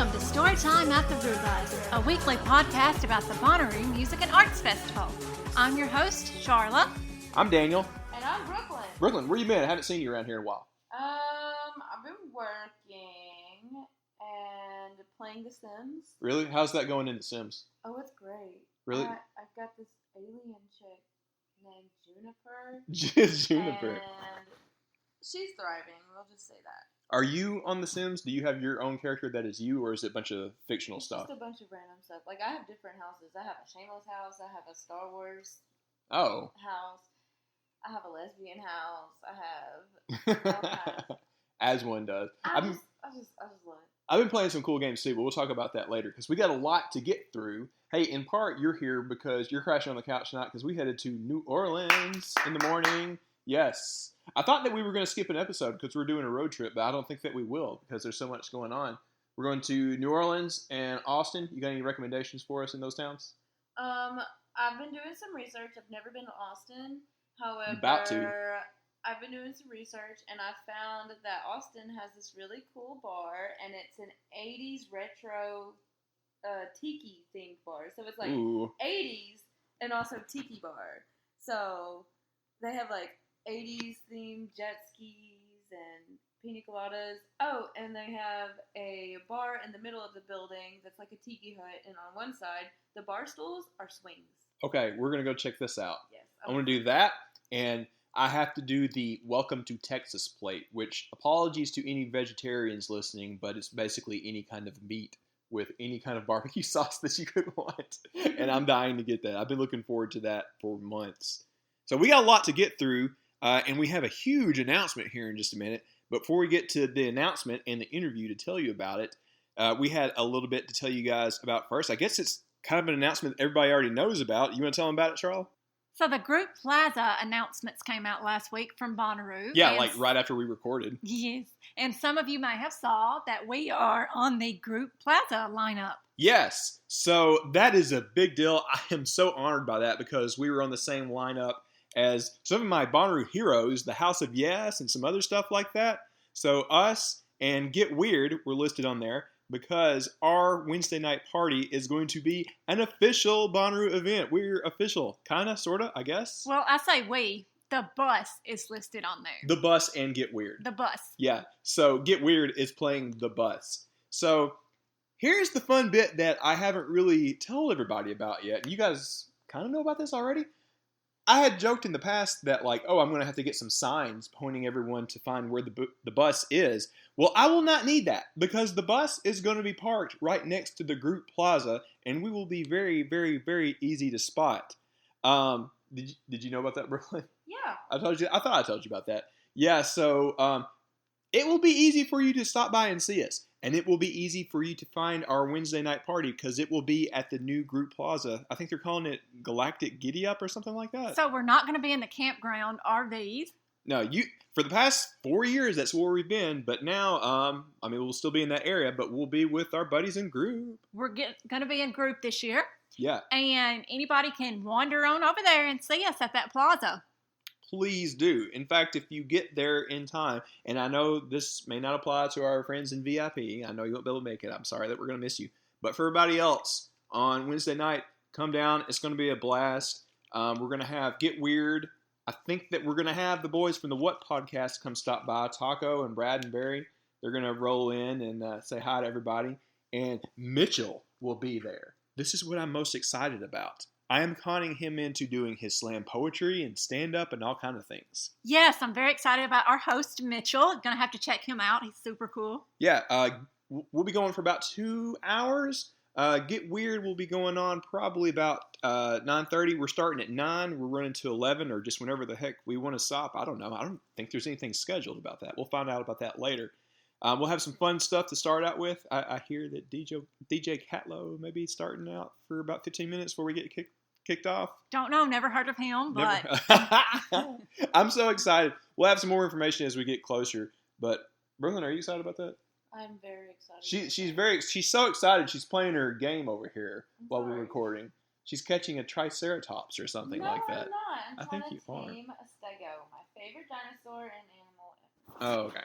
Welcome to Storytime at the Brew Buzz, a weekly podcast about the Bonnaroo Music and Arts Festival. I'm your host, Charla. I'm Daniel. And I'm Brooklyn. Brooklyn, where you been? I haven't seen you around here in a while. I've been working and playing The Sims. Really? How's that going in The Sims? Oh, it's great. Really? I've got this alien chick named Juniper. Juniper. And she's thriving, we'll just say that. Are you on The Sims? Do you have your own character that is you, or is it a bunch of fictional stuff? Just a bunch of random stuff. Like, I have different houses. I have a Shameless house. I have a Star Wars house. I have a lesbian house. I have all kinds. As one does. I just love it. I've been playing some cool games too, but we'll talk about that later because we got a lot to get through. Hey, in part, you're here because you're crashing on the couch tonight because we headed to New Orleans in the morning. Yes. I thought that we were going to skip an episode because we're doing a road trip, but I don't think that we will because there's so much going on. We're going to New Orleans and Austin. You got any recommendations for us in those towns? I've been doing some research. I've never been to Austin. However, About to. I've been doing some research, and I found that Austin has this really cool bar, and it's an 80s retro tiki themed bar. So it's like Ooh. 80s and also tiki bar. So they have like 80s themed jet skis and pina coladas. Oh, and they have a bar in the middle of the building that's like a tiki hut, and on one side, the bar stools are swings. Okay, we're going to go check this out. Yes. I'm going to do that, and I have to do the Welcome to Texas plate, which, apologies to any vegetarians listening, but it's basically any kind of meat with any kind of barbecue sauce that you could want. And I'm dying to get that. I've been looking forward to that for months. So we got a lot to get through, and we have a huge announcement here in just a minute. But before we get to the announcement and the interview to tell you about it, we had a little bit to tell you guys about first. I guess it's kind of an announcement that everybody already knows about. You want to tell them about it, Charles? So the Groop Plaza announcements came out last week from Bonnaroo. Yeah, like right after we recorded. Yes. And some of you may have saw that we are on the Groop Plaza lineup. Yes. So that is a big deal. I am so honored by that because we were on the same lineup as some of my Bonnaroo heroes, the House of Yes and some other stuff like that. So us and Get Weird were listed on there because our Wednesday night party is going to be an official Bonnaroo event. We're official, kind of, sort of, I guess. Well, I say we. The bus is listed on there. The bus and Get Weird. The bus. Yeah, so Get Weird is playing the bus. So here's the fun bit that I haven't really told everybody about yet. You guys kind of know about this already? I had joked in the past that, like, I'm going to have to get some signs pointing everyone to find where the bus is. Well, I will not need that because the bus is going to be parked right next to the Groop Plaza, and we will be very, very, very easy to spot. Did you know about that, Brooklyn? Yeah. I thought I told you about that. Yeah, so it will be easy for you to stop by and see us. And it will be easy for you to find our Wednesday night party because it will be at the new Groop Plaza. I think they're calling it Galactic Giddy Up or something like that. So we're not going to be in the campground RVs. No, for the past 4 years, that's where we've been. But now, we'll still be in that area, but we'll be with our buddies in Groop. We're going to be in Groop this year. Yeah. And anybody can wander on over there and see us at that plaza. Please do. In fact, if you get there in time, and I know this may not apply to our friends in VIP. I know you won't be able to make it. I'm sorry that we're going to miss you. But for everybody else, on Wednesday night, come down. It's going to be a blast. We're going to have Get Weird. I think that we're going to have the boys from the What Podcast come stop by. Taco and Brad and Barry. They're going to roll in and say hi to everybody. And Mitchell will be there. This is what I'm most excited about. I am conning him into doing his slam poetry and stand-up and all kind of things. Yes, I'm very excited about our host, Mitchell. Going to have to check him out. He's super cool. Yeah, we'll be going for about 2 hours. Get Weird will be going on probably about 9:30. We're starting at 9. We're running to 11 or just whenever the heck we want to stop. I don't know. I don't think there's anything scheduled about that. We'll find out about that later. We'll have some fun stuff to start out with. I hear that DJ Catlow may be starting out for about 15 minutes before we get kicked off. Don't know. Never heard of him, but I'm so excited. We'll have some more information as we get closer. But Brooklyn, are you excited about that? I'm very excited. She's so excited. She's playing her game over here while we're recording. She's catching a triceratops or something like that. I'm not. I think you are. Team a stego, my favorite dinosaur and animal. Oh, okay.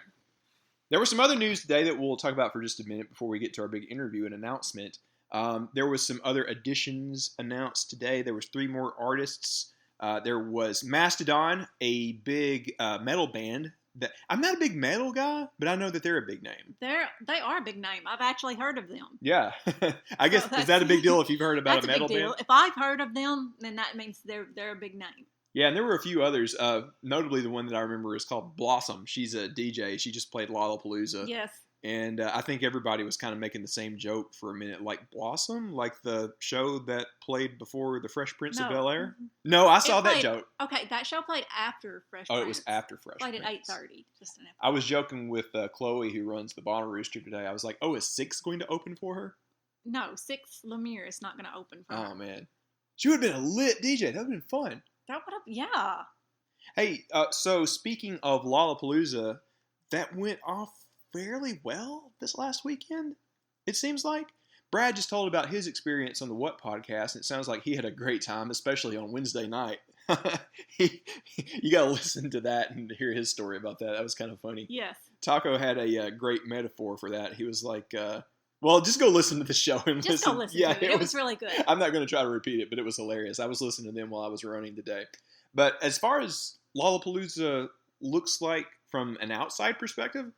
There was some other news today that we'll talk about for just a minute before we get to our big interview and announcement. There was some other additions announced today. There was 3 more artists. There was Mastodon, a big metal band. That I'm not a big metal guy, but I know that they're a big name. They are a big name. I've actually heard of them. Yeah. I guess, is that a big deal if you've heard about a metal band? If I've heard of them, then that means they're a big name. Yeah, and there were a few others. Notably, the one that I remember is called Blossom. She's a DJ. She just played Lollapalooza. Yes. And I think everybody was kind of making the same joke for a minute. Like Blossom? Like the show that played before The Fresh Prince of Bel-Air? No, I saw that joke. Okay, that show played after Fresh Prince. Oh, it was after Fresh Prince. Played at 8:30. Just an FYI. I was joking with Chloe, who runs the Bonnaroo today. I was like, oh, is 6 going to open for her? No, 6 Lemire is not going to open for her. Oh, man. She would have been a lit DJ. That would have been fun. That would have, yeah. Hey, so speaking of Lollapalooza, that went off fairly well this last weekend, it seems like. Brad just told about his experience on the What podcast, and it sounds like he had a great time, especially on Wednesday night. You got to listen to that and hear his story about that. That was kind of funny. Yes. Taco had a great metaphor for that. He was like, well, just go listen to the show and just listen. Go listen to it. It was really good. I'm not going to try to repeat it, but it was hilarious. I was listening to them while I was running today. But as far as Lollapalooza looks like from an outside perspective,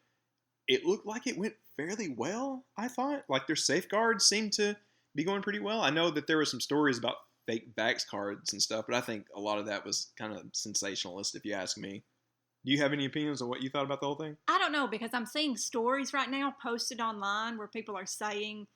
it looked like it went fairly well, I thought. Like their safeguards seemed to be going pretty well. I know that there were some stories about fake Vax cards and stuff, but I think a lot of that was kind of sensationalist, if you ask me. Do you have any opinions on what you thought about the whole thing? I don't know, because I'm seeing stories right now posted online where people are saying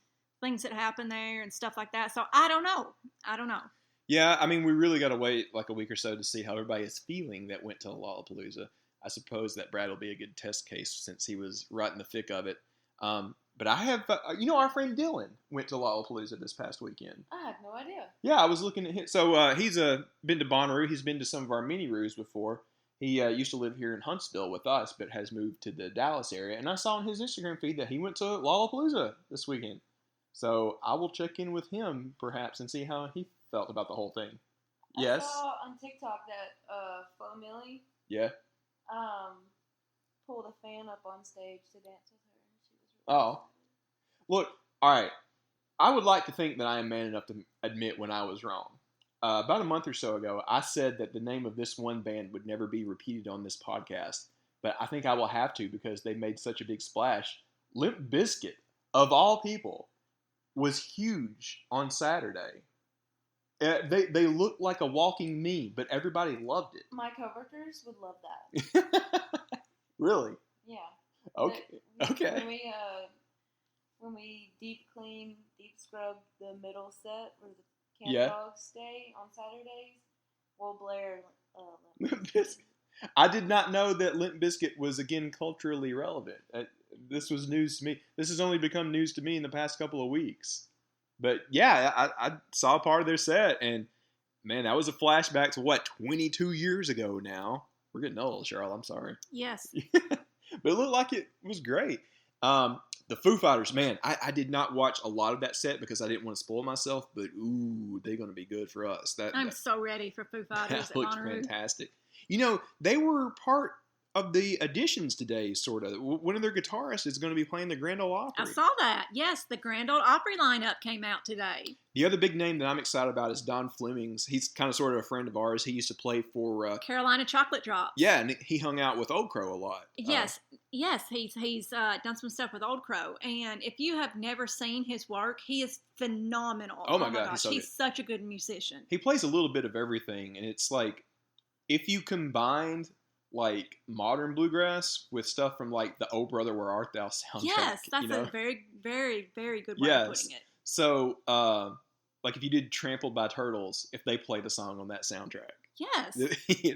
things that happened there and stuff like that. So I don't know. Yeah, I mean, we really got to wait like a week or so to see how everybody is feeling that went to Lollapalooza. I suppose that Brad will be a good test case since he was right in the thick of it. But I have, our friend Dylan went to Lollapalooza this past weekend. I had no idea. Yeah, I was looking at him. So he's been to Bonnaroo. He's been to some of our mini-roos before. He used to live here in Huntsville with us, but has moved to the Dallas area. And I saw on his Instagram feed that he went to Lollapalooza this weekend. So I will check in with him, perhaps, and see how he felt about the whole thing. Yes? I saw on TikTok that Flo Millie pulled a fan up on stage to dance with her. And she was really excited. Look, all right. I would like to think that I am man enough to admit when I was wrong. About a month or so ago, I said that the name of this one band would never be repeated on this podcast, but I think I will have to because they made such a big splash. Limp Bizkit, of all people, was huge on Saturday. They looked like a walking meme, but everybody loved it. My coworkers would love that. Really? Yeah. Okay. When we deep scrub the middle set where the camp dogs stay on Saturdays, we'll blare Limp Bizkit. I did not know that Limp Bizkit was again culturally relevant. This was news to me. This has only become news to me in the past couple of weeks. But yeah, I saw part of their set, and man, that was a flashback to 22 years ago now. We're getting old, Cheryl. I'm sorry. Yes. But it looked like it was great. The Foo Fighters, man, I did not watch a lot of that set because I didn't want to spoil myself, but ooh, they're going to be good for us. I'm so ready for Foo Fighters that looked at Bonnaroo. fantastic. They were part of the additions today, sort of. One of their guitarists is going to be playing the Grand Ole Opry. I saw that. Yes, the Grand Ole Opry lineup came out today. The other big name that I'm excited about is Don Flemings. He's kind of sort of a friend of ours. He used to play for Carolina Chocolate Drops. Yeah, and he hung out with Old Crow a lot. Yes, he's done some stuff with Old Crow. And if you have never seen his work, he is phenomenal. Oh my gosh, he's such a good musician. He plays a little bit of everything, and it's like if you combined like modern bluegrass with stuff from like the Oh Brother Where Art Thou soundtrack. Yes, that's a very, very, very good way of putting it. So, like if you did Trampled by Turtles, if they played a song on that soundtrack. Yes.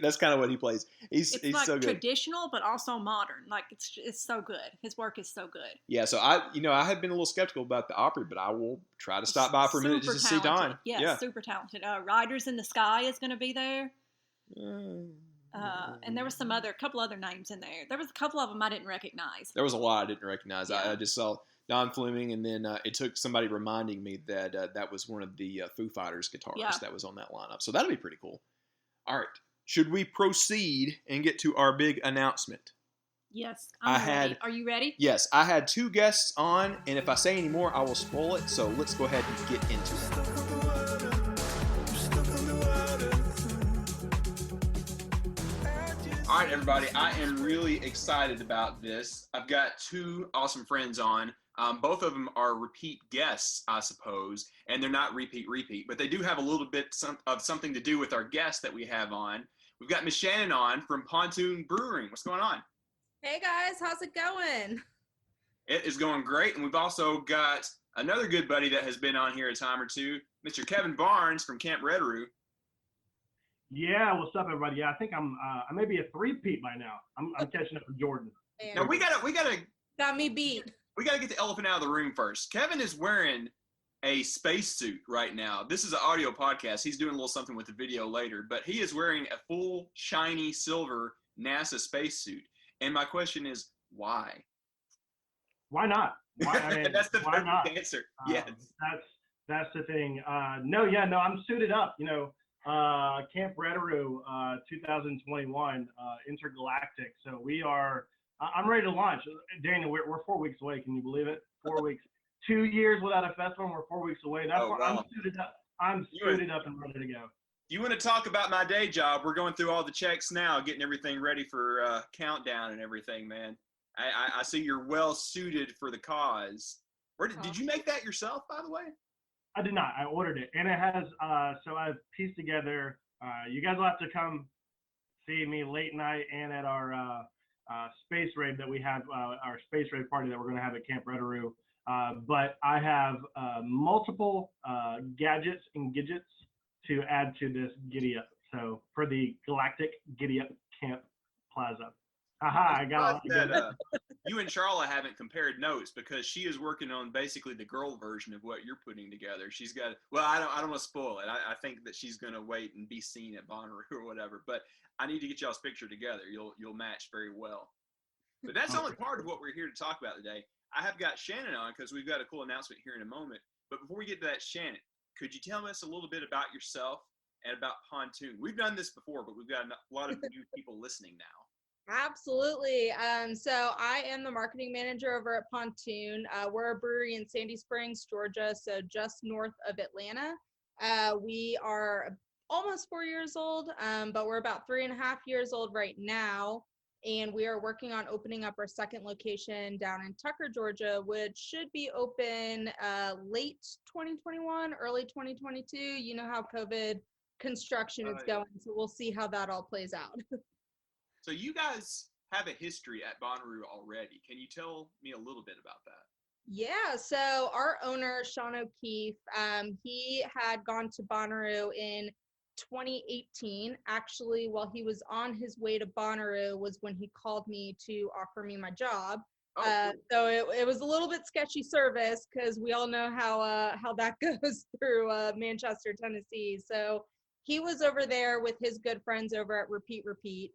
That's kind of what he plays. He's like so good. Traditional, but also modern. Like it's so good. His work is so good. Yeah, so I had been a little skeptical about the Opry, but I will try to stop by for a minute just to see Don. Yeah, super talented. Riders in the Sky is going to be there. And there was a couple other names in there. There was a couple of them I didn't recognize. There was a lot I didn't recognize. Yeah. I just saw Don Fleming, and then it took somebody reminding me that that was one of the Foo Fighters guitarists that was on that lineup. So that'll be pretty cool. All right. Should we proceed and get to our big announcement? Yes, I I'm ready. had- Are you ready? Yes, I had 2 guests on, and if I say any more, I will spoil it. So let's go ahead and get into it. All right, everybody, I am really excited about this. I've got 2 awesome friends on. Both of them are repeat guests, I suppose, and they're not repeat, but they do have a little bit of something to do with our guest that we have on. We've got Miss Shannon on from Pontoon Brewing. What's going on? Hey guys, how's it going? It is going great, and we've also got another good buddy that has been on here a time or two, Mr. Kevin Barnes from Camp Reddaroo. Yeah, what's up, everybody? Yeah, I think I may be a 3-peat by now. I'm catching up with Jordan. Now we gotta Got me beat. get the elephant out of the room first. Kevin is wearing a spacesuit right now. This is an audio podcast. He's doing a little something with the video later, but he is wearing a full shiny silver NASA spacesuit. And my question is, why? Why not? Why, I mean, That's the why perfect not? answer. Yes. That's the thing. No, I'm suited up. Camp Reddaroo 2021 intergalactic. So we are. I'm ready to launch. Daniel, we're 4 weeks away. Can you believe it? 4 weeks. 2 years without a festival, and we're 4 weeks away. That's why wow. I'm suited up. I'm suited up and ready to go. You want to talk about my day job? We're going through all the checks now, getting everything ready for countdown and everything, man. I see you're well suited for the cause. Did you make that yourself, by the way? I did not. I ordered it, and it has. So I've pieced together. You guys will have to come see me late night and at our space rave that we have, our space rave party that we're going to have at Camp Reddaroo. But I have multiple gadgets and gadgets to add to this giddy up. So for the Galactic Giddy Up Camp Plaza. Aha, I got it. You and Charla haven't compared notes because she is working on basically the girl version of what you're putting together. She's got, well, I don't want to spoil it. I think that she's going to wait and be seen at Bonnaroo or whatever, but I need to get y'all's picture together. You'll match very well. But that's only part of what we're here to talk about today. I have got Shannon on because we've got a cool announcement here in a moment. But before we get to that, Shannon, could you tell us a little bit about yourself and about Pontoon? We've done this before, but we've got a lot of new people listening now. Absolutely. So I am the marketing manager over at Pontoon. We're a brewery in Sandy Springs, Georgia, so just north of Atlanta. We are almost 4 years old, but we're about 3.5 years old right now. And we are working on opening up our second location down in Tucker, Georgia, which should be open late 2021, early 2022. You know how COVID construction is going, so we'll see how that all plays out. So you guys have a history at Bonnaroo already. Can you tell me a little bit about that? Yeah, so our owner, Sean O'Keefe, he had gone to Bonnaroo in 2018. Actually, while he was on his way to Bonnaroo was when he called me to offer me my job. So it was a little bit sketchy service because we all know how that goes through Manchester, Tennessee. So he was over there with his good friends over at Repeat.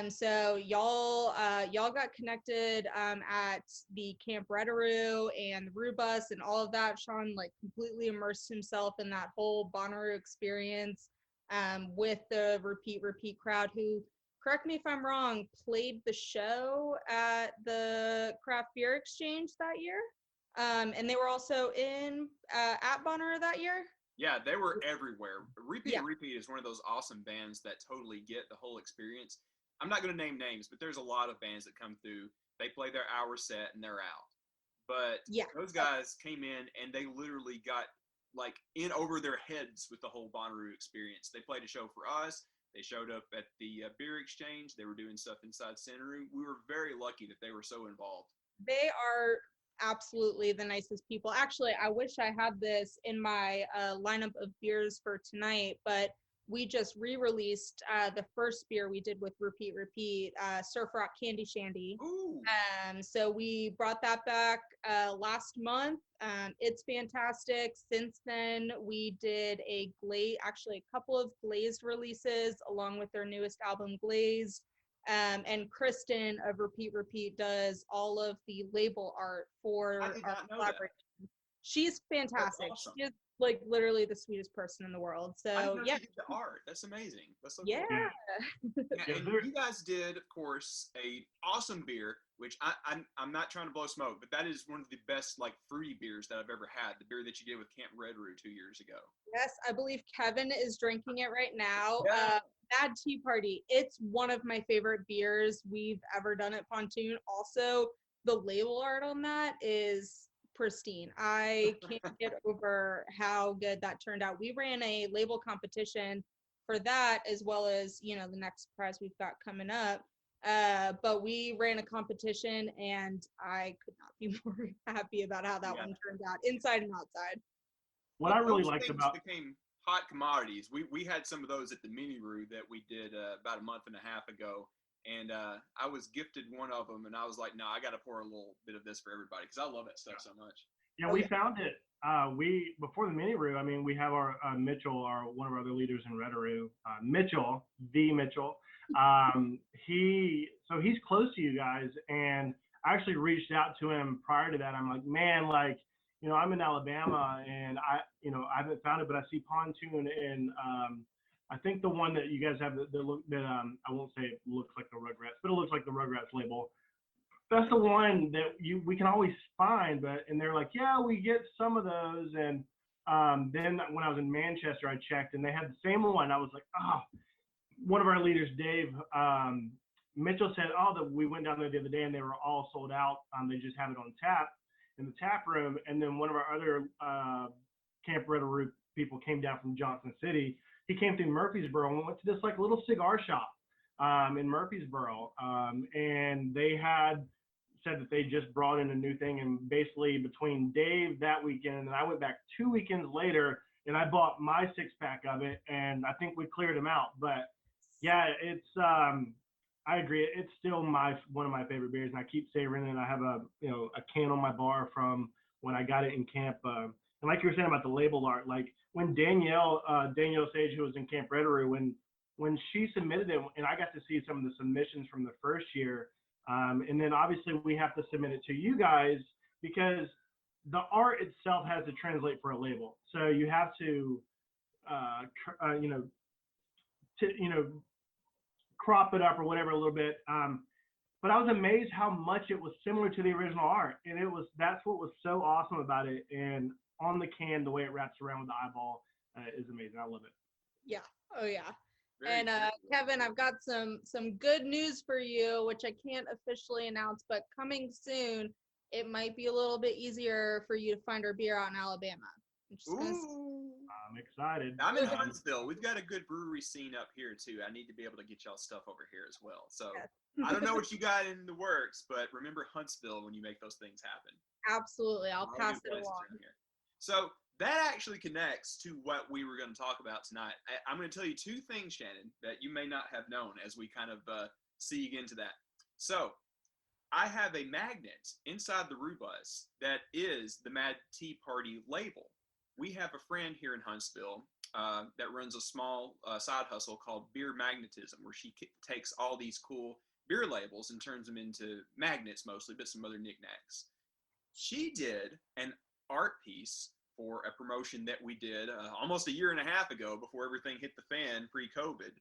So y'all got connected at the Camp Reddaroo and the Brew bus and all of that. Sean completely immersed himself in that whole Bonnaroo experience with the Repeat crowd, who, correct me if I'm wrong, played the show at the Craft Beer Exchange that year. And they were also at Bonnaroo that year. Yeah, they were everywhere. Repeat is one of those awesome bands that totally get the whole experience. I'm not going to name names, but there's a lot of bands that come through. They play their hour set and they're out. But those guys came in and they literally got in over their heads with the whole Bonnaroo experience. They played a show for us. They showed up at the beer exchange. They were doing stuff inside Center Room. We were very lucky that they were so involved. They are absolutely the nicest people. Actually, I wish I had this in my lineup of beers for tonight, but we just re-released the first beer we did with Repeat, Surf Rock Candy Shandy. Ooh. So we brought that back last month. It's fantastic. Since then, we did a couple of glazed releases along with their newest album, Glazed. And Kristen of Repeat does all of the label art for our collaboration. She's fantastic. Awesome. like literally the sweetest person in the world. I didn't So know yeah, you did the art. That's amazing. That's so yeah. cool. Yeah, and you guys did, of course, a awesome beer, which I'm not trying to blow smoke, but that is one of the best like fruity beers that I've ever had. The beer that you did with Camp Reddaroo 2 years ago. Yes, I believe Kevin is drinking it right now. Yeah. Mad Tea Party. It's one of my favorite beers we've ever done at Pontoon. Also, the label art on that is pristine. I can't get over how good that turned out. We ran a label competition for that, as well as, you know, the next prize we've got coming up. But we ran a competition, and I could not be more happy about how that one turned out, inside and outside. What I really Those liked things about became hot commodities. We had some of those at the mini brew that we did about a month and a half ago, and I was gifted one of them, and I was like, no, I got to pour a little bit of this for everybody because I love that stuff so much. Yeah, we found it. We before the mini brew. I mean, we have our Mitchell, one of our other leaders in Reddaroo, Mitchell, the Mitchell. He's close to you guys, and I actually reached out to him prior to that. I'm like, man, like, you know, I'm in Alabama, and I haven't found it, but I see Pontoon, and I think the one that you guys have that I won't say it looks like the Rugrats, but it looks like the Rugrats label. That's the one that we can always find, and they're like, yeah, we get some of those. And then when I was in Manchester, I checked, and they had the same one. I was like, oh, one of our leaders, Dave Mitchell, said, oh, that we went down there the other day, and they were all sold out. They just have it on tap in the tap room. And then one of our other Camp Reddaroo people came down from Johnson City. He came through Murfreesboro and went to this like little cigar shop in Murfreesboro, and they had said that they just brought in a new thing, and basically between Dave that weekend and I went back 2 weekends later and I bought my 6-pack of it, and I think we cleared them out. But yeah, it's I agree, it's still one of my favorite beers, and I keep savoring it. I have a can on my bar from when I got it in camp, and like you were saying about the label art, like when Danielle Sage, who was in Camp Reddaroo, when she submitted it, and I got to see some of the submissions from the first year, and then obviously we have to submit it to you guys because the art itself has to translate for a label. So you have to, crop it up or whatever a little bit. But I was amazed how much it was similar to the original art, and that's what was so awesome about it. And on the can, the way it wraps around with the eyeball is amazing. I love it. Yeah. Oh yeah. And Kevin, I've got some good news for you, which I can't officially announce, but coming soon, it might be a little bit easier for you to find our beer out in Alabama. I'm excited. I'm in Huntsville. We've got a good brewery scene up here too. I need to be able to get y'all stuff over here as well. So I don't know what you got in the works, but remember Huntsville when you make those things happen. Absolutely. I'll pass it along. So that actually connects to what we were going to talk about tonight. I'm going to tell you two things, Shannon, that you may not have known as we kind of see into that. So I have a magnet inside the Rubus that is the Mad Tea Party label. We have a friend here in Huntsville that runs a small side hustle called Beer Magnetism, where she takes all these cool beer labels and turns them into magnets mostly, but some other knickknacks. She did an art piece for a promotion that we did almost a year and a half ago before everything hit the fan pre-COVID.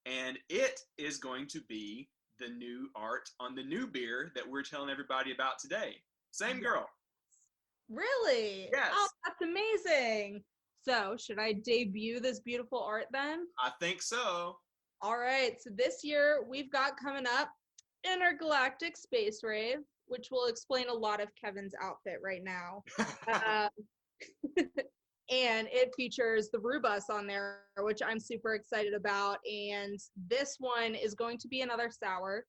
And it is going to be the new art on the new beer that we're telling everybody about today. Same girl. Really? Yes. Oh, that's amazing. So should I debut this beautiful art then? I think so. All right. So this year we've got coming up Intergalactic Space Rave, which will explain a lot of Kevin's outfit right now. And it features the Rubus on there, which I'm super excited about. And this one is going to be another sour.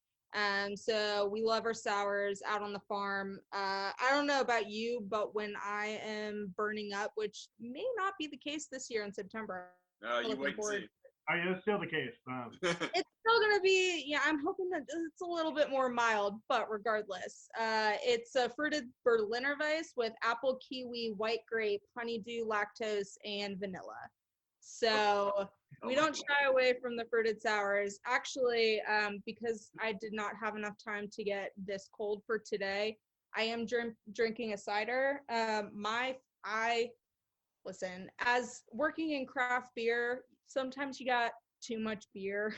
So we love our sours out on the farm. I don't know about you, but when I am burning up, which may not be the case this year in September. You wait and see. Oh, yeah, that's still the case. It's still going to be, I'm hoping that it's a little bit more mild, but regardless, it's a fruited Berliner Weiss with apple, kiwi, white grape, honeydew, lactose, and vanilla. So we don't shy away from the fruited sours. Actually, because I did not have enough time to get this cold for today, I am drinking a cider. listen, as working in craft beer, sometimes you got too much beer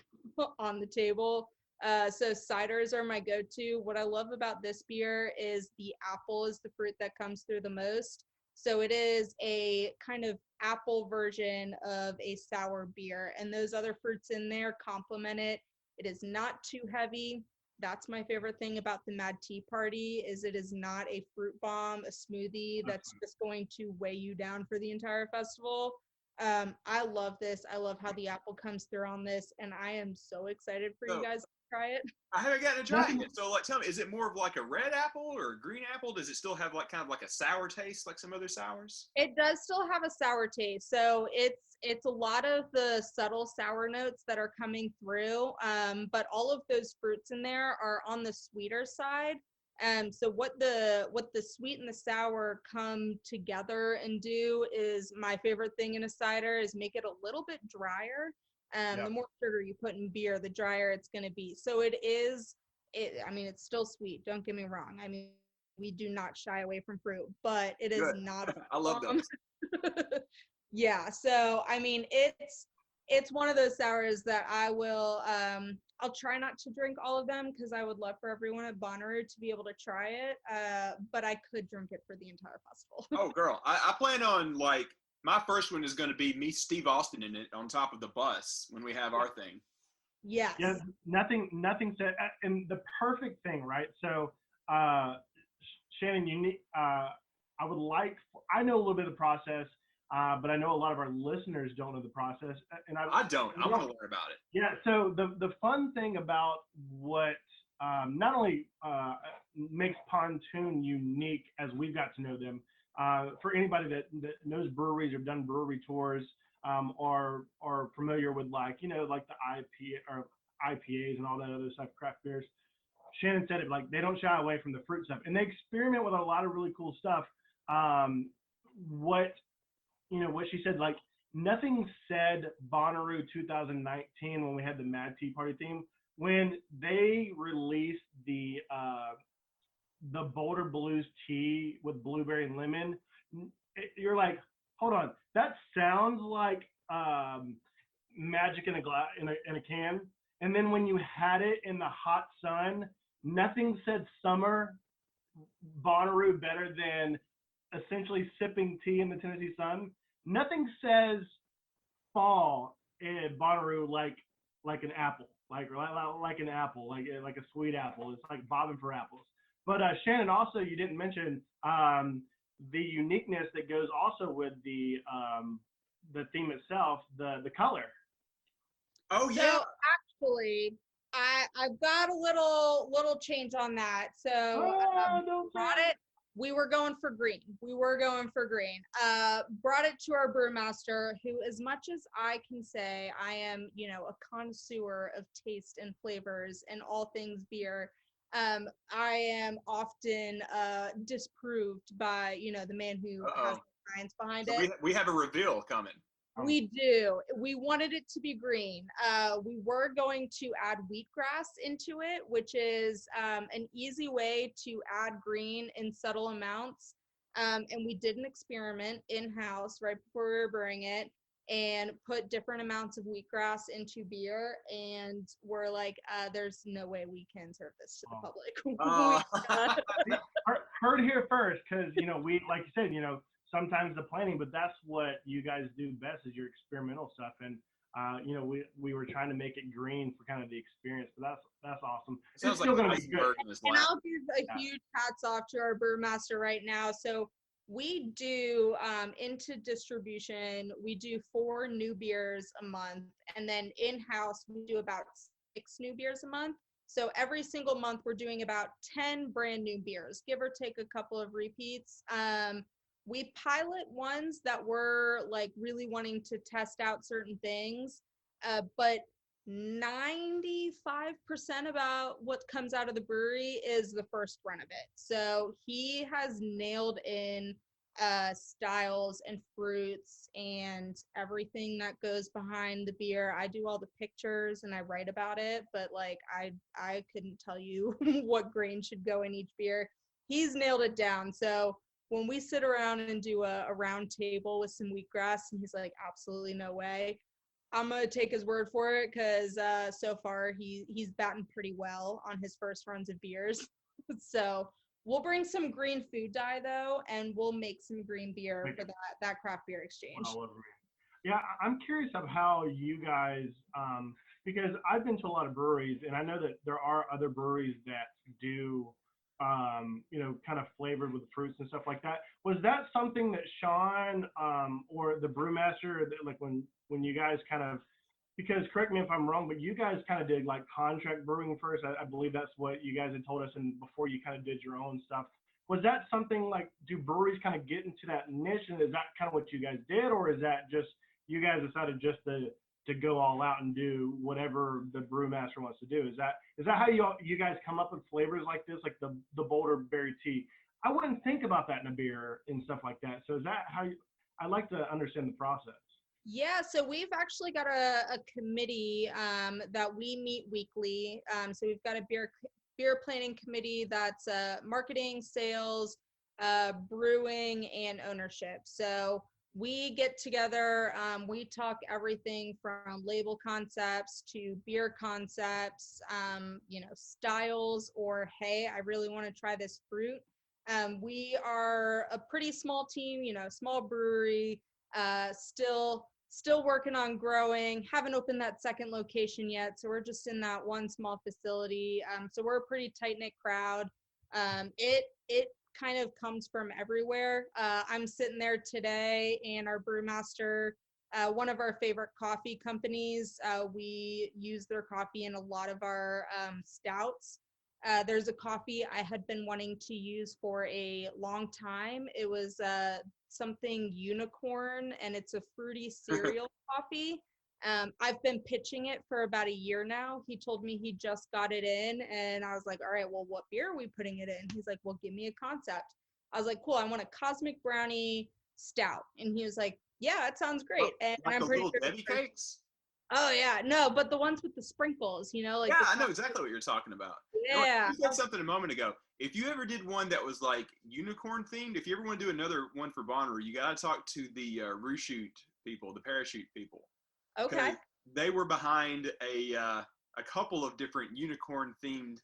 on the table. So ciders are my go-to. What I love about this beer is the apple is the fruit that comes through the most. So it is a kind of apple version of a sour beer, and those other fruits in there complement it. It is not too heavy. That's my favorite thing about the Mad Tea Party is it is not a fruit bomb, a smoothie that's just going to weigh you down for the entire festival. I love this. I love how the apple comes through on this, and I am so excited for you guys to try it. I haven't gotten to try it. So, like, tell me, is it more of like a red apple or a green apple? Does it still have like kind of like a sour taste, like some other sours? It does still have a sour taste, so it's a lot of the subtle sour notes that are coming through. But all of those fruits in there are on the sweeter side. So what the sweet and the sour come together and do is my favorite thing in a cider is make it a little bit drier. The more sugar you put in beer, the drier it's going to be. So I mean, it's still sweet. Don't get me wrong. I mean, we do not shy away from fruit, but it is not. I love those. Yeah. So, I mean, it's one of those sours that I will, I'll try not to drink all of them because I would love for everyone at Bonnaroo to be able to try it. But I could drink it for the entire festival. Oh, girl. I plan on, like, my first one is going to be me, Steve Austin, in it on top of the bus when we have our thing. Yes. Yeah, nothing said. And the perfect thing, right? So, Shannon, I would like, I know a little bit of the process, but I know a lot of our listeners don't know the process. And I don't. I want to learn about it. Yeah. So the fun thing about what not only makes Pontoon unique as we've got to know them, for anybody that knows breweries or done brewery tours, or familiar with like the IPAs and all that other stuff, craft beers. Shannon said it, like, they don't shy away from the fruit stuff, and they experiment with a lot of really cool stuff. What she said, like, nothing said Bonnaroo 2019 when we had the Mad Tea Party theme, when they released the Boulder Blues tea with blueberry and lemon. You're like, hold on, that sounds like magic in a can. And then when you had it in the hot sun, nothing said summer Bonnaroo better than essentially sipping tea in the Tennessee sun. Nothing says fall in Bonnaroo like an apple, like an apple, like a sweet apple. It's like bobbing for apples. But Shannon, also, you didn't mention the uniqueness that goes also with the theme itself, the color. Oh yeah. So actually, I've got a little change on that. So we were going for green. Brought it to our brewmaster, who, as much as I can say, I am, a connoisseur of taste and flavors and all things beer. I am often disproved by, the man who has the science behind it. We have a reveal coming. We do. We wanted it to be green. We were going to add wheatgrass into it, which is an easy way to add green in subtle amounts. And we did an experiment in-house right before we were brewing it and put different amounts of wheatgrass into beer. And we're like, there's no way we can serve this to the public. Heard here first, because, we, like you said, sometimes the planning, but that's what you guys do best is your experimental stuff. And, we were trying to make it green for kind of the experience, but that's awesome. It sounds like gonna be good. And I'll give a huge hats off to our brewmaster right now. So we do into distribution, we do 4 new beers a month. And then in-house, we do about 6 new beers a month. So every single month, we're doing about 10 brand new beers, give or take a couple of repeats. We pilot ones that we're like really wanting to test out certain things, but 95% about what comes out of the brewery is the first run of it. So he has nailed in styles and fruits and everything that goes behind the beer. I do all the pictures and I write about it, but like I couldn't tell you what grain should go in each beer. He's nailed it down. So when we sit around and do a round table with some wheatgrass, and he's like, absolutely no way, I'm gonna take his word for it, because so far he's batting pretty well on his first runs of beers. So we'll bring some green food dye though, and we'll make some green beer for that craft beer exchange. Yeah, I'm curious of how you guys, because I've been to a lot of breweries, and I know that there are other breweries that do, kind of flavored with fruits and stuff like that. Was that something that Sean or the brewmaster, like when you guys kind of, because correct me if I'm wrong, but you guys kind of did like contract brewing first. I believe that's what you guys had told us, and before you kind of did your own stuff. Was that something like, do breweries kind of get into that niche, and is that kind of what you guys did, or is that just you guys decided just to go all out and do whatever the brewmaster wants to do? Is that how you guys come up with flavors like this, like the bolder berry tea? I wouldn't think about that in a beer and stuff like that. So is that how you? I'd like to understand the process. Yeah, so we've actually got a committee that we meet weekly. So we've got a beer planning committee that's marketing, sales, brewing, and ownership. So we get together, we talk everything from label concepts to beer concepts, styles, or hey, I really want to try this fruit. We are a pretty small team, small brewery, still working on growing, haven't opened that second location yet, so we're just in that one small facility. So we're a pretty tight-knit crowd. It kind of comes from everywhere. I'm sitting there today, and our brewmaster, one of our favorite coffee companies, we use their coffee in a lot of our stouts. There's a coffee I had been wanting to use for a long time. It was something unicorn, and it's a fruity cereal coffee. I've been pitching it for about a year now. He told me he just got it in, and I was like, all right, well, what beer are we putting it in? He's like, well, give me a concept. I was like, cool, I want a cosmic brownie stout. And he was like, yeah, that sounds great. And like I'm the pretty little sure Debbie cakes? Oh yeah, no, but the ones with the sprinkles, like yeah, I know exactly what you're talking about. Yeah. You said something a moment ago. If you ever did one that was like unicorn themed, if you ever want to do another one for Bonnaroo, you got to talk to the Rooshute people, the parachute people. Okay. They were behind a couple of different unicorn themed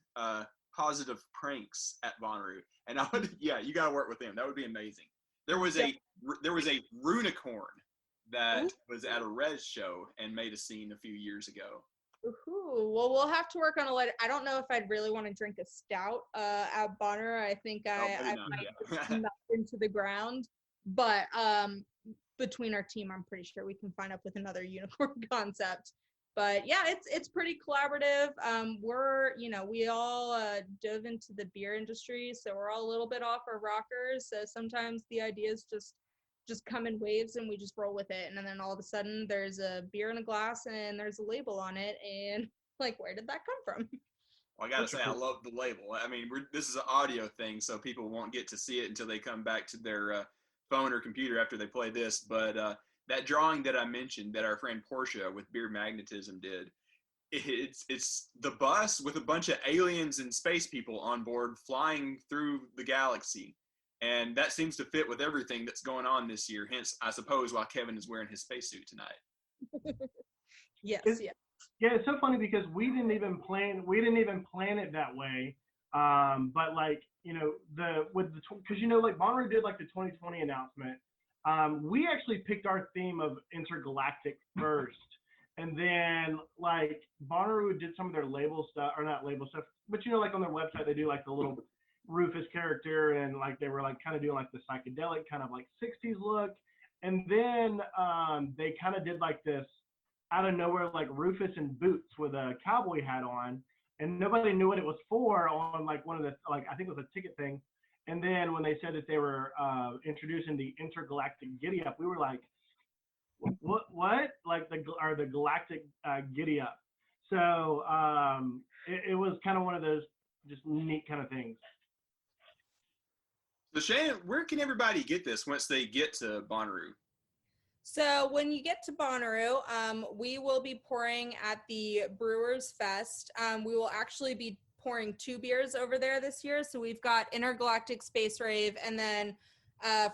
positive pranks at Bonnaroo, and I would, yeah, you got to work with them. That would be amazing. There was a Runicorn that was at a Res show and made a scene a few years ago. Ooh, well, we'll have to work on a letter. I don't know if I'd really want to drink a stout at Bonnaroo. I think I might knock into the ground. But between our team, I'm pretty sure we can find up with another unicorn concept. But yeah, it's pretty collaborative. We all dove into the beer industry, so we're all a little bit off our rockers. So sometimes the ideas just come in waves, and we just roll with it. And then all of a sudden there's a beer in a glass and there's a label on it, and like, where did that come from? Well, I gotta say, I love the label. I mean, this is an audio thing, so people won't get to see it until they come back to their phone or computer after they play this. But that drawing that I mentioned that our friend Portia with Beer Magnetism did, it's the bus with a bunch of aliens and space people on board flying through the galaxy. And that seems to fit with everything that's going on this year. Hence, I suppose, why Kevin is wearing his spacesuit tonight. Yes. Yeah, it's so funny because we didn't even plan it that way. But like, because like Bonnaroo did like the 2020 announcement. We actually picked our theme of intergalactic first, and then like Bonnaroo did some of their label stuff, or not label stuff, but like on their website they do like the little Rufus character, and like they were like kind of doing like the psychedelic kind of like 60s look, and then they kind of did like this out of nowhere like Rufus in boots with a cowboy hat on, and nobody knew what it was for on like one of the, like, I think it was a ticket thing. And then when they said that they were introducing the intergalactic giddy up, we were like, what like the galactic giddy up. So it was kind of one of those just neat kind of things. So Shannon, where can everybody get this once they get to Bonnaroo? So when you get to Bonnaroo, we will be pouring at the Brewers Fest. We will actually be pouring 2 beers over there this year. So we've got Intergalactic Space Rave, and then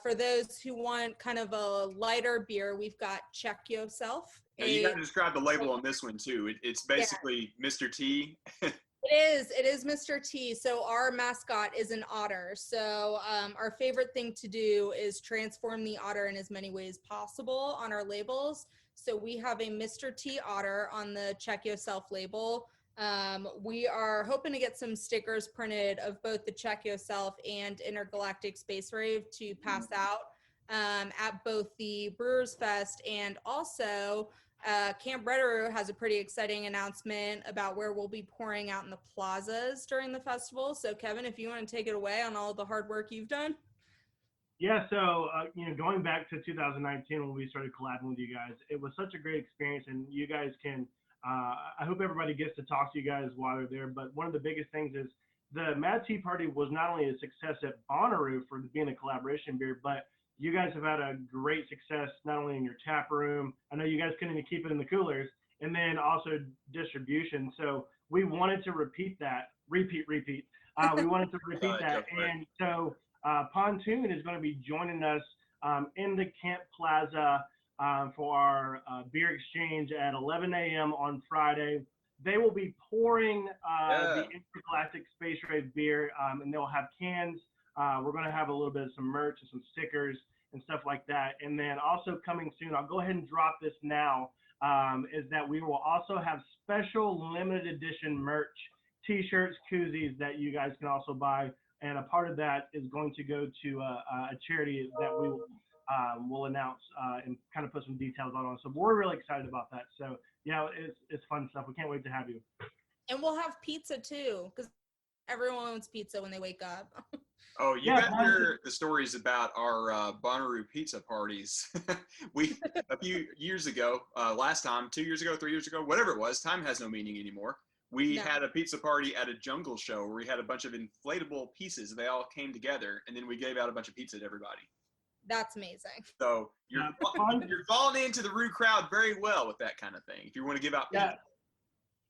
For those who want kind of a lighter beer, we've got Check Yourself. Now, you got to describe the label on this one too. It's basically Mr. T. It is Mr. T. So our mascot is an otter. So our favorite thing to do is transform the otter in as many ways possible on our labels. So we have a Mr. T otter on the Check Yourself label. We are hoping to get some stickers printed of both the Check Yourself and Intergalactic Space Rave to pass out at both the Brewers Fest, and also Camp Reddaroo has a pretty exciting announcement about where we'll be pouring out in the plazas during the festival. So Kevin, if you want to take it away on all the hard work you've done. Yeah, so going back to 2019 when we started collabing with you guys, it was such a great experience, and you guys can. I hope everybody gets to talk to you guys while they're there. But one of the biggest things is the Mad Tea Party was not only a success at Bonnaroo for being a collaboration beer, but you guys have had a great success not only in your tap room. I know you guys couldn't even keep it in the coolers, and then also distribution. So we wanted to repeat that. Repeat. We wanted to repeat that, and so Pontoon is going to be joining us in the Camp Plaza for our beer exchange at 11 a.m. on Friday. They will be pouring the Intergalactic Space Rave beer, and they'll have cans. We're going to have a little bit of some merch and some stickers and stuff like that. And then also coming soon, I'll go ahead and drop this now, is that we will also have special limited edition merch, T-shirts, koozies that you guys can also buy. And a part of that is going to go to a charity that we will announce and kind of put some details on. So we're really excited about that. So yeah, it's fun stuff. We can't wait to have you. And we'll have pizza too, because everyone wants pizza when they wake up. Oh, you got to hear the stories about our Bonnaroo pizza parties. A few years ago, last time, 2 years ago, 3 years ago, whatever it was, time has no meaning anymore. We had a pizza party at a jungle show where we had a bunch of inflatable pieces. They all came together, and then we gave out a bunch of pizza to everybody. That's amazing. So you're falling into the Roo crowd very well with that kind of thing. If you want to give out pizza.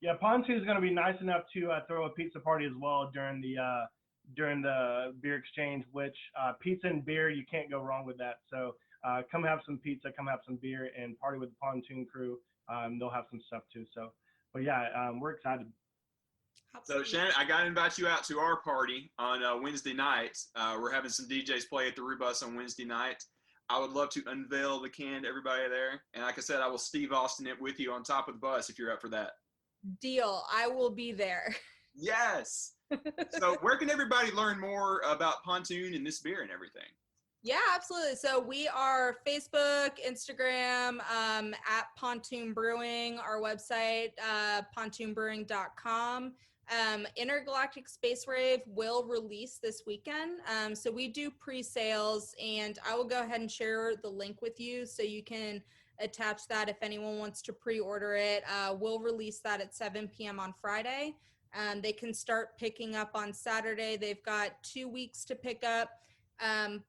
Yeah, Pontoon is going to be nice enough to throw a pizza party as well during the beer exchange, which pizza and beer, you can't go wrong with that. So come have some pizza, come have some beer, and party with the Pontoon crew. They'll have some stuff too. So, but yeah, we're excited. So Shannon, I got to invite you out to our party on Wednesday night. We're having some DJs play at the Roo Bus on Wednesday night. I would love to unveil the can to everybody there. And like I said, I will Steve Austin it with you on top of the bus if you're up for that. Deal. I will be there. Yes. So where can everybody learn more about Pontoon and this beer and everything? Yeah, absolutely. So we are Facebook, Instagram, at Pontoon Brewing, our website, pontoonbrewing.com. Intergalactic Space Rave will release this weekend. So we do pre-sales, and I will go ahead and share the link with you so you can attach that if anyone wants to pre-order it. We'll release that at 7 p.m. on Friday. They can start picking up on Saturday. They've got 2 weeks to pick up.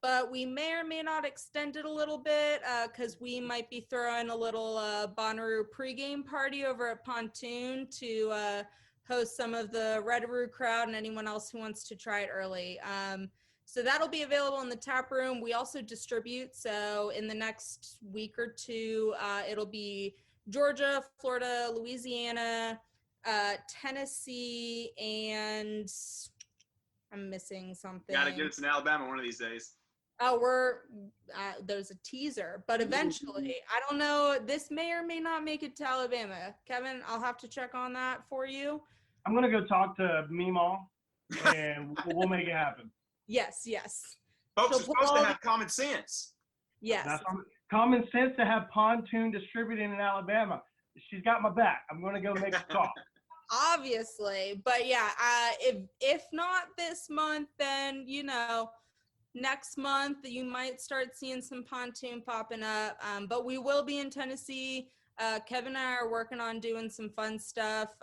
But we may or may not extend it a little bit because we might be throwing a little Bonnaroo pregame party over at Pontoon to host some of the Reddaroo crowd and anyone else who wants to try it early. So that'll be available in the tap room. We also distribute. So in the next week or two, it'll be Georgia, Florida, Louisiana, Tennessee, and I'm missing something. Got to get us in Alabama one of these days. Oh, there's a teaser, but eventually, I don't know. This may or may not make it to Alabama. Kevin, I'll have to check on that for you. I'm going to go talk to Meemaw, and we'll make it happen. Yes. Folks are supposed to have common sense. Yes. That's common sense to have Pontoon distributed in Alabama. She's got my back. I'm going to go make a call. Obviously, but yeah, if not this month, then next month you might start seeing some Pontoon popping up. But we will be in Tennessee. Kevin and I are working on doing some fun stuff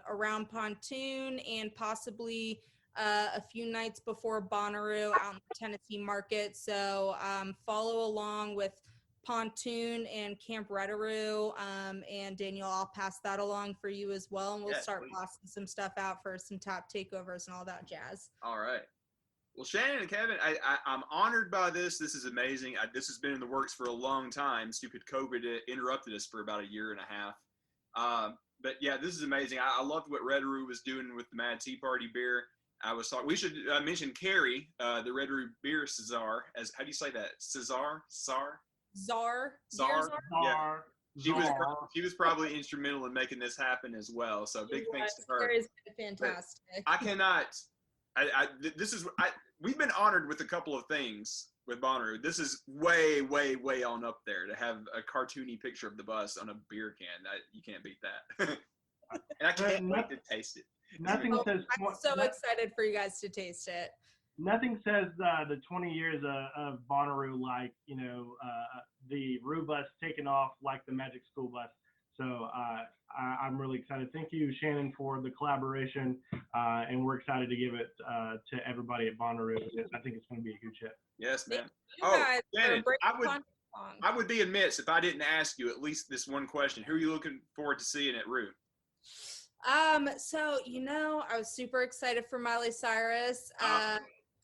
around Pontoon and possibly a few nights before Bonnaroo out in the Tennessee market. So follow along with Pontoon and Camp Reddaroo, and Daniel, I'll pass that along for you as well, and we'll start blasting some stuff out for some top takeovers and all that jazz. All right. Well, Shannon and Kevin, I'm honored by this. This is amazing. This has been in the works for a long time. Stupid COVID interrupted us for about a year and a half. But yeah, this is amazing. I loved what Reddaroo was doing with the Mad Tea Party beer. I was thought we should mention Carrie, the Reddaroo beer Cesar. As how do you say that? Cesar? Czar. Czar. Yeah. She was probably instrumental in making this happen as well. So big thanks to her. Carrie's fantastic. But I cannot. We've been honored with a couple of things with Bonnaroo. This is way, way, way on up there to have a cartoony picture of the bus on a beer can. You can't beat that. And I can't wait to taste it. Nothing says. I'm so excited for you guys to taste it. Nothing says the 20 years of Bonnaroo like the Roo bus taking off like the Magic School bus. So I'm really excited. Thank you, Shannon, for the collaboration, and we're excited to give it to everybody at Bonnaroo. I think it's going to be a huge hit. Yes, man. Shannon, I would be amiss if I didn't ask you at least this one question. Who are you looking forward to seeing at Roo? So I was super excited for Miley Cyrus.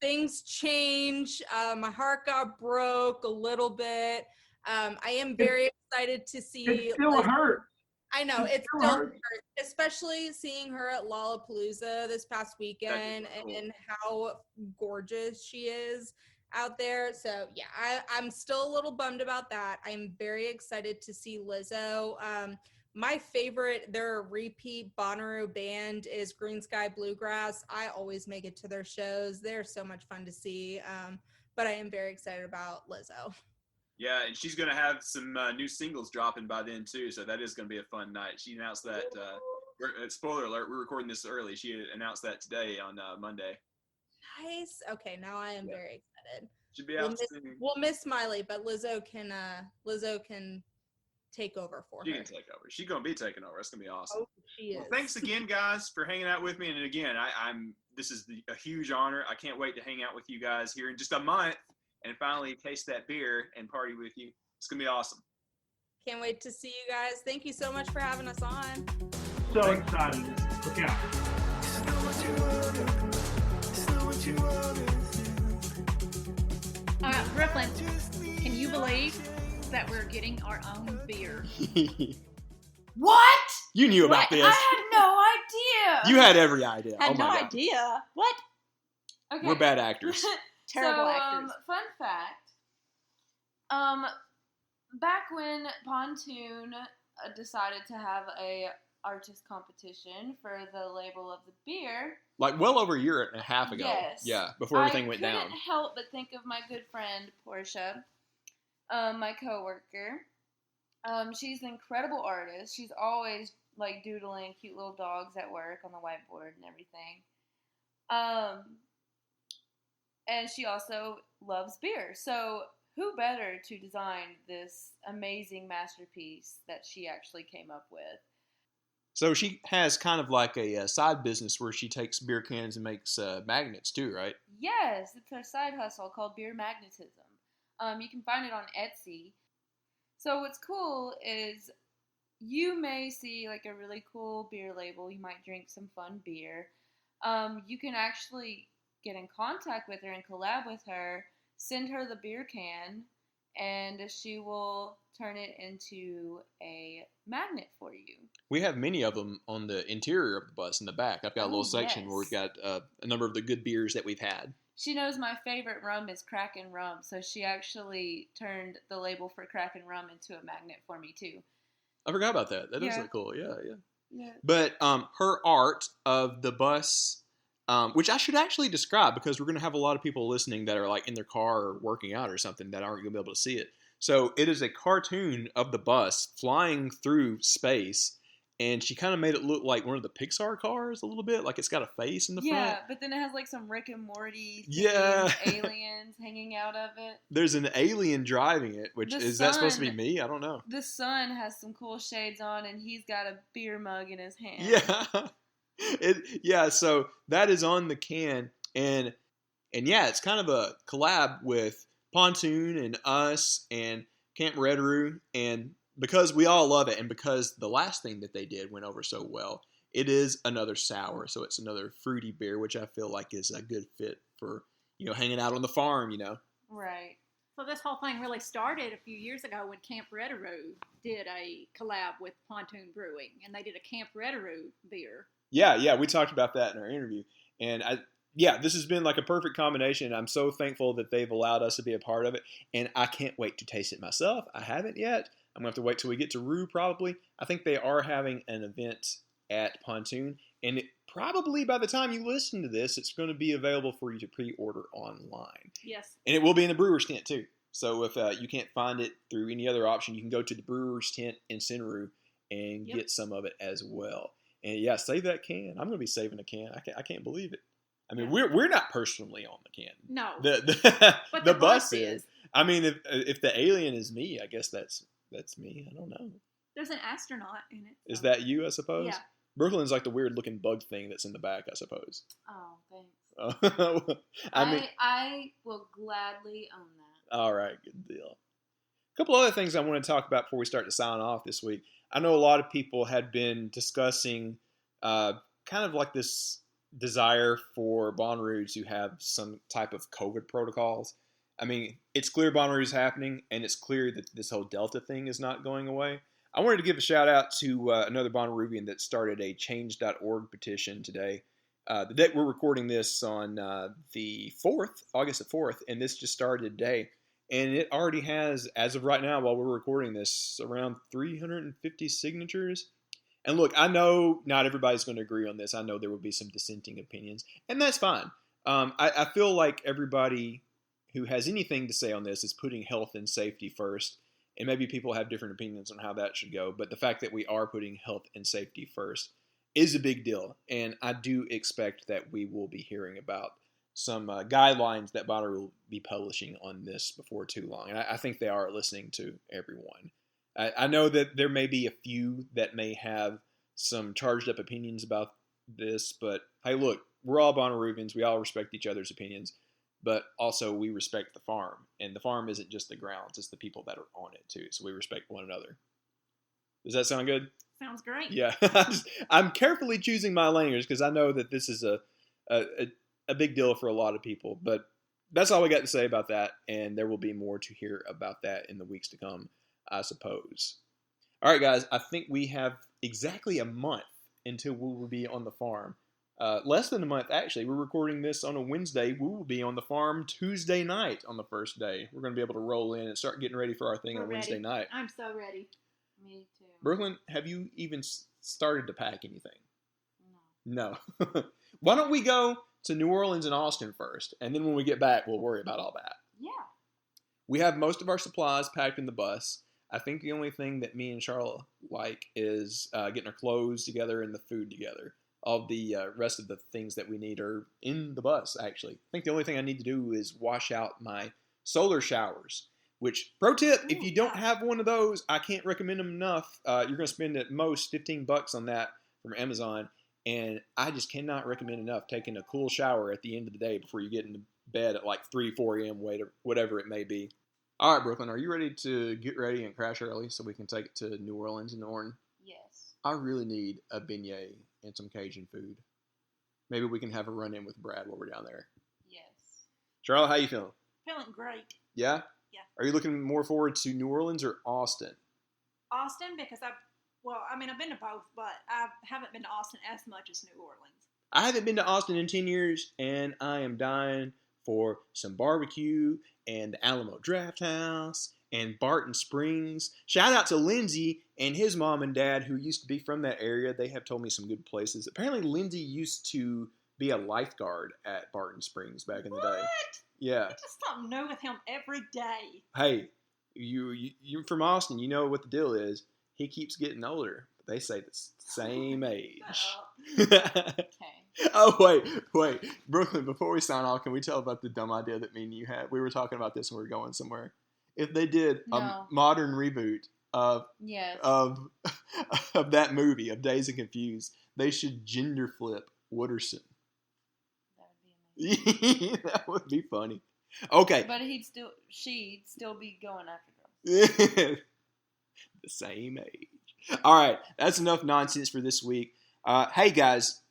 Things change. My heart got broke a little bit. I am very excited to see. It still hurts. I know it still hurts, especially seeing her at Lollapalooza this past weekend and how gorgeous she is out there. So yeah, I'm still a little bummed about that. I'm very excited to see Lizzo. My favorite, their repeat Bonnaroo band is Green Sky Bluegrass. I always make it to their shows. They're so much fun to see. But I am very excited about Lizzo. Yeah, and she's going to have some new singles dropping by then, too, so that is going to be a fun night. She announced that, spoiler alert, we're recording this early. She announced that today on Monday. Nice. Okay, now I am very excited. Should be out soon. We'll miss Miley, but Lizzo can take over for her. She can take over. She's going to be taking over. It's going to be awesome. Oh, she is. Well, thanks again, guys, for hanging out with me. And again, this is a huge honor. I can't wait to hang out with you guys here in just a month and finally taste that beer and party with you. It's going to be awesome. Can't wait to see you guys. Thank you so much for having us on. So excited. Look out. Brooklyn, can you believe that we're getting our own beer? What? You knew about this. I had no idea. You had every idea. Had no God. idea. What? Okay. We're bad actors. Terrible actors. Fun fact. Back when Pontoon decided to have a artist competition for the label of the beer. Like well over a year and a half ago. Yes. Yeah, before everything went down. I couldn't help but think of my good friend, Portia, my coworker. She's an incredible artist. She's always like doodling cute little dogs at work on the whiteboard and everything. And she also loves beer. So who better to design this amazing masterpiece that she actually came up with? So she has kind of like a side business where she takes beer cans and makes magnets too, right? Yes, it's her side hustle called Beer Magnetism. You can find it on Etsy. So what's cool is you may see like a really cool beer label. You might drink some fun beer. You can actually get in contact with her and collab with her, send her the beer can, and she will turn it into a magnet for you. We have many of them on the interior of the bus in the back. I've got a little section where we've got a number of the good beers that we've had. She knows my favorite rum is Kraken rum, so she actually turned the label for Kraken rum into a magnet for me too. I forgot about that. That is really cool. Yeah. Yeah. But her art of the bus, which I should actually describe because we're going to have a lot of people listening that are like in their car or working out or something that aren't going to be able to see it. So it is a cartoon of the bus flying through space, and she kind of made it look like one of the Pixar cars a little bit, like it's got a face in the front. Yeah, but then it has like some Rick and Morty aliens hanging out of it. There's an alien driving it, which is that supposed to be me? I don't know. The sun has some cool shades on, and he's got a beer mug in his hand. Yeah. So that is on the can, and yeah, it's kind of a collab with Pontoon and us and Camp Reddaroo, and because we all love it, and because the last thing that they did went over so well, it is another sour, so it's another fruity beer, which I feel like is a good fit for hanging out on the farm, Right. So this whole thing really started a few years ago when Camp Reddaroo did a collab with Pontoon Brewing, and they did a Camp Reddaroo beer. Yeah, we talked about that in our interview. And this has been like a perfect combination. I'm so thankful that they've allowed us to be a part of it. And I can't wait to taste it myself. I haven't yet. I'm going to have to wait till we get to Rue probably. I think they are having an event at Pontoon. And probably by the time you listen to this, it's going to be available for you to pre-order online. Yes. And it will be in the Brewer's Tent too. So if you can't find it through any other option, you can go to the Brewer's Tent in Centeroo and get some of it as well. And yeah, save that can. I'm going to be saving a can. I can't believe it. I mean, we're not personally on the can. No. The bus is. I mean, if the alien is me, I guess that's me. I don't know. There's an astronaut in it. So. Is that you, I suppose? Yeah. Brooklyn's like the weird looking bug thing that's in the back, I suppose. Oh, thanks. I will gladly own that. All right, good deal. A couple other things I want to talk about before we start to sign off this week. I know a lot of people had been discussing kind of like this desire for Bonnaroo to have some type of COVID protocols. I mean, it's clear Bonnaroo's happening, and it's clear that this whole Delta thing is not going away. I wanted to give a shout out to another Bonnaroovian that started a change.org petition today. The day we're recording this on the 4th, August the 4th, and this just started today. And it already has, as of right now, while we're recording this, around 350 signatures. And look, I know not everybody's going to agree on this. I know there will be some dissenting opinions, and that's fine. I feel like everybody who has anything to say on this is putting health and safety first. And maybe people have different opinions on how that should go. But the fact that we are putting health and safety first is a big deal. And I do expect that we will be hearing about some guidelines that Bonnaroo will be publishing on this before too long. And I think they are listening to everyone. I know that there may be a few that may have some charged up opinions about this. But hey, look, we're all Bonnaroovians. We all respect each other's opinions. But also we respect the farm. And the farm isn't just the grounds, it's the people that are on it too. So we respect one another. Does that sound good? Sounds great. Yeah. I'm carefully choosing my language because I know that this is a big deal for a lot of people. But that's all we got to say about that. And there will be more to hear about that in the weeks to come, I suppose. All right, guys. I think we have exactly a month until we will be on the farm. Less than a month, actually. We're recording this on a Wednesday. We will be on the farm Tuesday night on the first day. We're going to be able to roll in and start getting ready for our thing on Wednesday night. I'm so ready. Me too. Brooklyn, have you even started to pack anything? No. Why don't we go to New Orleans and Austin first, and then when we get back, we'll worry about all that. Yeah. We have most of our supplies packed in the bus. I think the only thing that me and Charlotte like is getting our clothes together and the food together. All the rest of the things that we need are in the bus, actually. I think the only thing I need to do is wash out my solar showers, which, pro tip, if you don't have one of those, I can't recommend them enough. You're going to spend at most $15 on that from Amazon, and I just cannot recommend enough taking a cool shower at the end of the day before you get into bed at like 3, 4 a.m., whatever it may be. All right, Brooklyn, are you ready to get ready and crash early so we can take it to New Orleans and Orne? Yes. I really need a beignet and some Cajun food. Maybe we can have a run-in with Brad while we're down there. Yes. Charlotte, how you feeling? Feeling great. Yeah? Yeah. Are you looking more forward to New Orleans or Austin? Austin, because I've been to both, but I haven't been to Austin as much as New Orleans. I haven't been to Austin in 10 years, and I am dying for some barbecue and the Alamo Draft House and Barton Springs. Shout out to Lindsay and his mom and dad who used to be from that area. They have told me some good places. Apparently, Lindsay used to be a lifeguard at Barton Springs back in the day. Yeah. I just something new with him every day. Hey, you're from Austin. You know what the deal is. He keeps getting older. But they say the same age. Okay. Oh, wait. Brooklyn, before we sign off, can we tell about the dumb idea that me and you had? We were talking about this when we were going somewhere. If they did a modern reboot of that movie, of Dazed and Confused, they should gender flip Wooderson. That would be amazing. That would be funny. Okay. But she'd still be going after girls. The same age. All right. That's enough nonsense for this week. Hey, guys.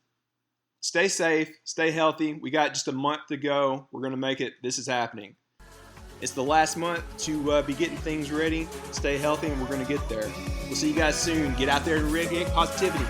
stay safe, stay healthy. We got just a month to go. We're going to make it. This is happening. It's the last month to be getting things ready. Stay healthy, and we're going to get there. We'll see you guys soon. Get out there and radiate positivity.